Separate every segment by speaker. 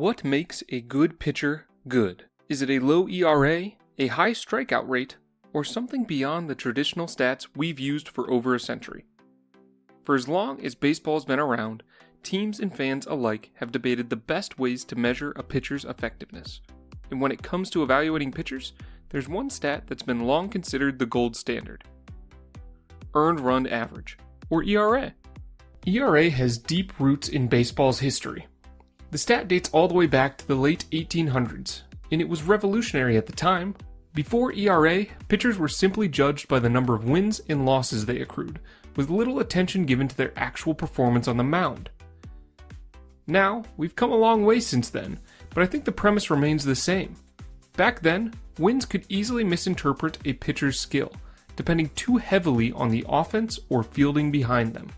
Speaker 1: What makes a good pitcher good? Is it a low ERA, a high strikeout rate, or something beyond the traditional stats we've used for over a century? For as long as baseball's been around, teams and fans alike have debated the best ways to measure a pitcher's effectiveness. And when it comes to evaluating pitchers, there's one stat that's been long considered the gold standard: earned run average, or ERA. ERA has deep roots in baseball's history. The stat dates all the way back to the late 1800s, and it was revolutionary at the time. Before ERA, pitchers were simply judged by the number of wins and losses they accrued, with little attention given to their actual performance on the mound. Now, we've come a long way since then, but I think the premise remains the same. Back then, wins could easily misinterpret a pitcher's skill, depending too heavily on the offense or fielding behind them.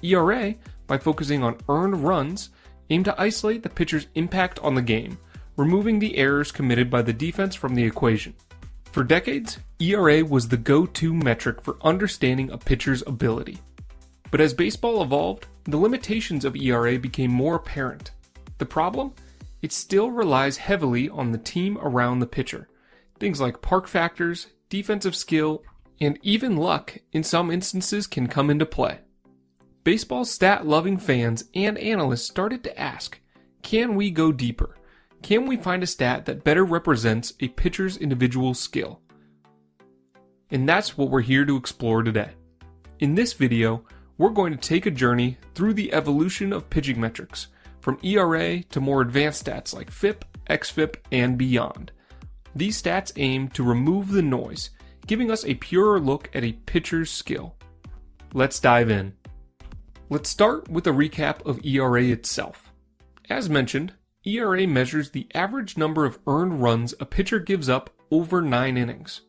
Speaker 1: ERA, by focusing on earned runs, aimed to isolate the pitcher's impact on the game, removing the errors committed by the defense from the equation. For decades, ERA was the go-to metric for understanding a pitcher's ability. But as baseball evolved, the limitations of ERA became more apparent. The problem? It still relies heavily on the team around the pitcher. Things like park factors, defensive skill, and even luck in some instances can come into play. Baseball's stat-loving fans and analysts started to ask, can we go deeper? Can we find a stat that better represents a pitcher's individual skill? And that's what we're here to explore today. In this video, we're going to take a journey through the evolution of pitching metrics, from ERA to more advanced stats like FIP, xFIP, and beyond. These stats aim to remove the noise, giving us a purer look at a pitcher's skill. Let's dive in. Let's start with a recap of ERA itself. As mentioned, ERA measures the average number of earned runs a pitcher gives up over 9 innings.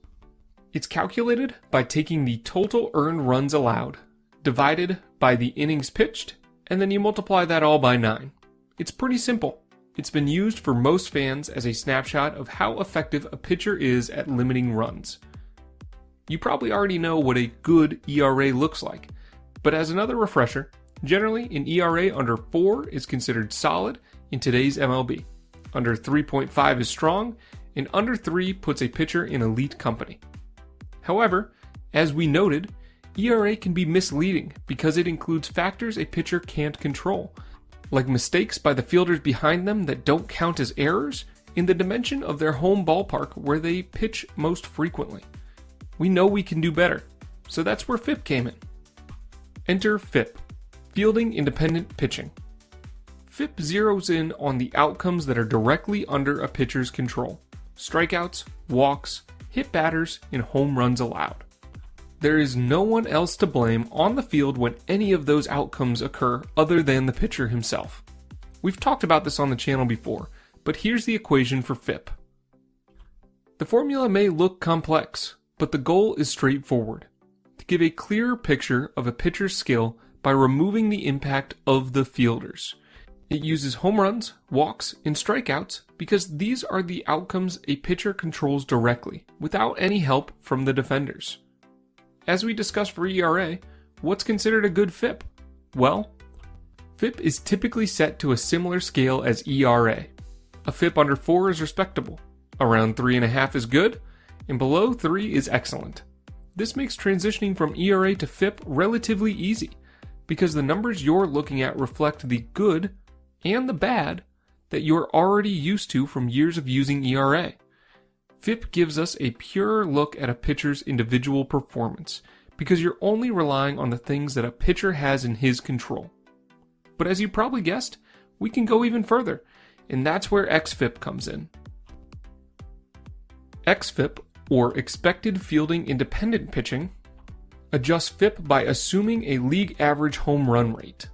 Speaker 1: It's calculated by taking the total earned runs allowed, divided by the innings pitched, and then you multiply that all by 9. It's pretty simple. It's been used for most fans as a snapshot of how effective a pitcher is at limiting runs. You probably already know what a good ERA looks like, but as another refresher, generally an ERA under 4 is considered solid in today's MLB. Under 3.5 is strong, and under 3 puts a pitcher in elite company. However, as we noted, ERA can be misleading because it includes factors a pitcher can't control, like mistakes by the fielders behind them that don't count as errors in the dimension of their home ballpark where they pitch most frequently. We know we can do better, so that's where FIP came in. Enter FIP, Fielding Independent Pitching. FIP zeroes in on the outcomes that are directly under a pitcher's control: strikeouts, walks, hit batters, and home runs allowed. There is no one else to blame on the field when any of those outcomes occur other than the pitcher himself. We've talked about this on the channel before, but here's the equation for FIP. The formula may look complex, but the goal is straightforward: to give a clearer picture of a pitcher's skill by removing the impact of the fielders. It uses home runs, walks, and strikeouts because these are the outcomes a pitcher controls directly, without any help from the defenders. As we discussed for ERA, what's considered a good FIP? Well, FIP is typically set to a similar scale as ERA. A FIP under 4 is respectable, around 3.5 is good, and below 3 is excellent. This makes transitioning from ERA to FIP relatively easy, because the numbers you're looking at reflect the good and the bad that you're already used to from years of using ERA. FIP gives us a purer look at a pitcher's individual performance, because you're only relying on the things that a pitcher has in his control. But as you probably guessed, we can go even further, and that's where xFIP comes in. xFIP, or Expected Fielding Independent Pitching, adjusts FIP by assuming a league average home run rate.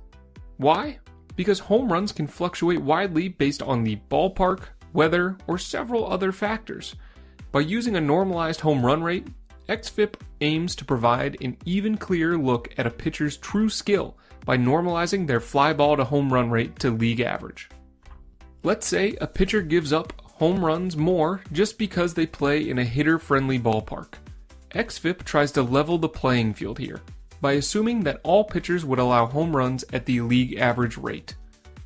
Speaker 1: Why? Because home runs can fluctuate widely based on the ballpark, weather, or several other factors. By using a normalized home run rate, xFIP aims to provide an even clearer look at a pitcher's true skill by normalizing their fly ball to home run rate to league average. Let's say a pitcher gives up home runs more just because they play in a hitter-friendly ballpark. xFIP tries to level the playing field here by assuming that all pitchers would allow home runs at the league average rate.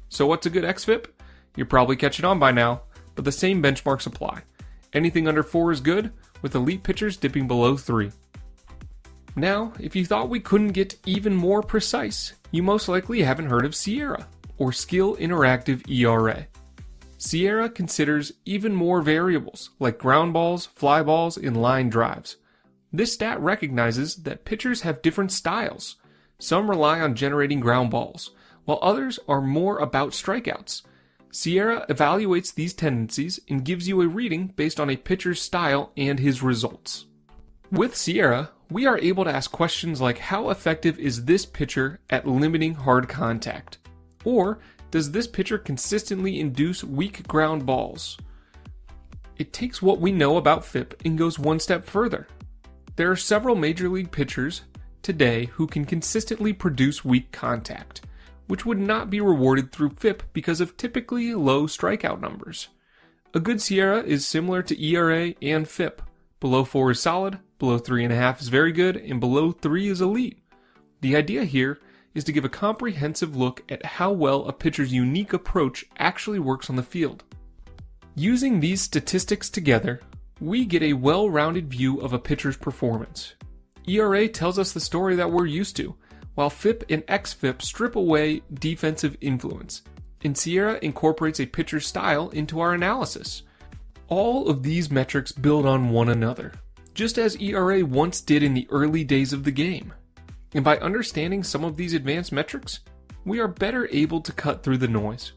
Speaker 1: So what's a good xFIP? You're probably catching on by now, but the same benchmarks apply. Anything under 4 is good, with elite pitchers dipping below 3. Now, if you thought we couldn't get even more precise, you most likely haven't heard of SIERA, or Skill Interactive ERA. SIERA considers even more variables, like ground balls, fly balls, and line drives. This stat recognizes that pitchers have different styles. Some rely on generating ground balls, while others are more about strikeouts. SIERA evaluates these tendencies and gives you a reading based on a pitcher's style and his results. With SIERA, we are able to ask questions like, how effective is this pitcher at limiting hard contact? Or, does this pitcher consistently induce weak ground balls? It takes what we know about FIP and goes one step further. There are several major league pitchers today who can consistently produce weak contact, which would not be rewarded through FIP because of typically low strikeout numbers. A good SIERA is similar to ERA and FIP. Below 4 is solid, below 3.5 is very good, and below 3 is elite. The idea here is to give a comprehensive look at how well a pitcher's unique approach actually works on the field. Using these statistics together, we get a well-rounded view of a pitcher's performance. ERA tells us the story that we're used to, while FIP and xFIP strip away defensive influence, and SIERA incorporates a pitcher's style into our analysis. All of these metrics build on one another, just as ERA once did in the early days of the game. And by understanding some of these advanced metrics, we are better able to cut through the noise.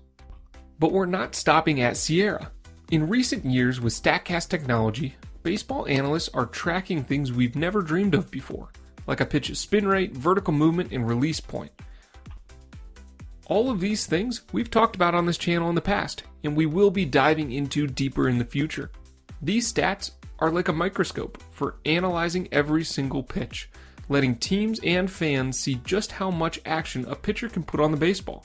Speaker 1: But we're not stopping at SIERA. In recent years with statcast technology, baseball analysts are tracking things we've never dreamed of before, like a pitch's spin rate, vertical movement, and release point. All of these things we've talked about on this channel in the past, and we will be diving into deeper in the future. These stats are like a microscope for analyzing every single pitch, letting teams and fans see just how much action a pitcher can put on the baseball.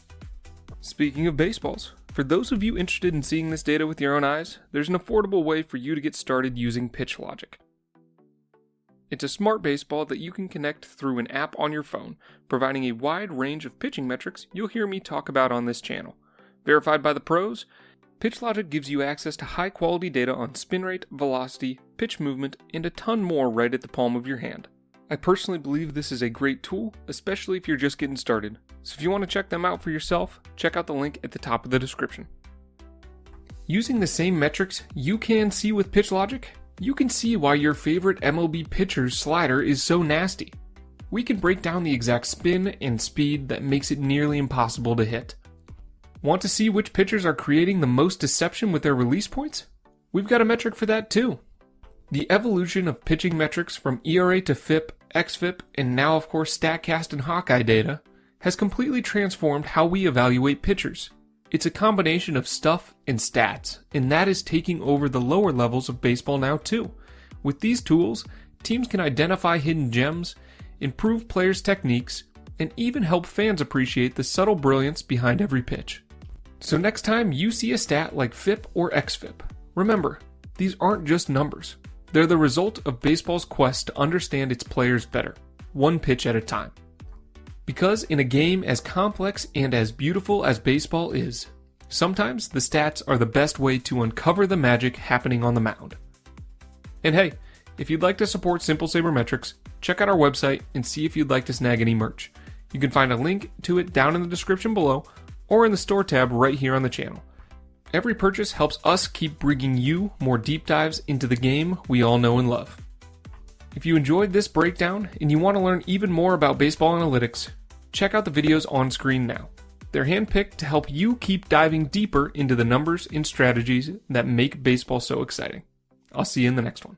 Speaker 1: Speaking of baseballs, for those of you interested in seeing this data with your own eyes, there's an affordable way for you to get started using Pitch Logic. It's a smart baseball that you can connect through an app on your phone, providing a wide range of pitching metrics you'll hear me talk about on this channel. Verified by the pros, Pitch Logic gives you access to high-quality data on spin rate, velocity, pitch movement, and a ton more right at the palm of your hand. I personally believe this is a great tool, especially if you're just getting started. So if you want to check them out for yourself, check out the link at the top of the description. Using the same metrics you can see with Pitch Logic, you can see why your favorite MLB pitcher's slider is so nasty. We can break down the exact spin and speed that makes it nearly impossible to hit. Want to see which pitchers are creating the most deception with their release points? We've got a metric for that too. The evolution of pitching metrics from ERA to FIP, xFIP, and now of course StatCast and Hawkeye data has completely transformed how we evaluate pitchers. It's a combination of stuff and stats, and that is taking over the lower levels of baseball now too. With these tools, teams can identify hidden gems, improve players' techniques, and even help fans appreciate the subtle brilliance behind every pitch. So next time you see a stat like FIP or xFIP, remember, these aren't just numbers. They're the result of baseball's quest to understand its players better, one pitch at a time. Because in a game as complex and as beautiful as baseball is, sometimes the stats are the best way to uncover the magic happening on the mound. And hey, if you'd like to support Simple Sabermetrics, check out our website and see if you'd like to snag any merch. You can find a link to it down in the description below or in the store tab right here on the channel. Every purchase helps us keep bringing you more deep dives into the game we all know and love. If you enjoyed this breakdown and you want to learn even more about baseball analytics, check out the videos on screen now. They're handpicked to help you keep diving deeper into the numbers and strategies that make baseball so exciting. I'll see you in the next one.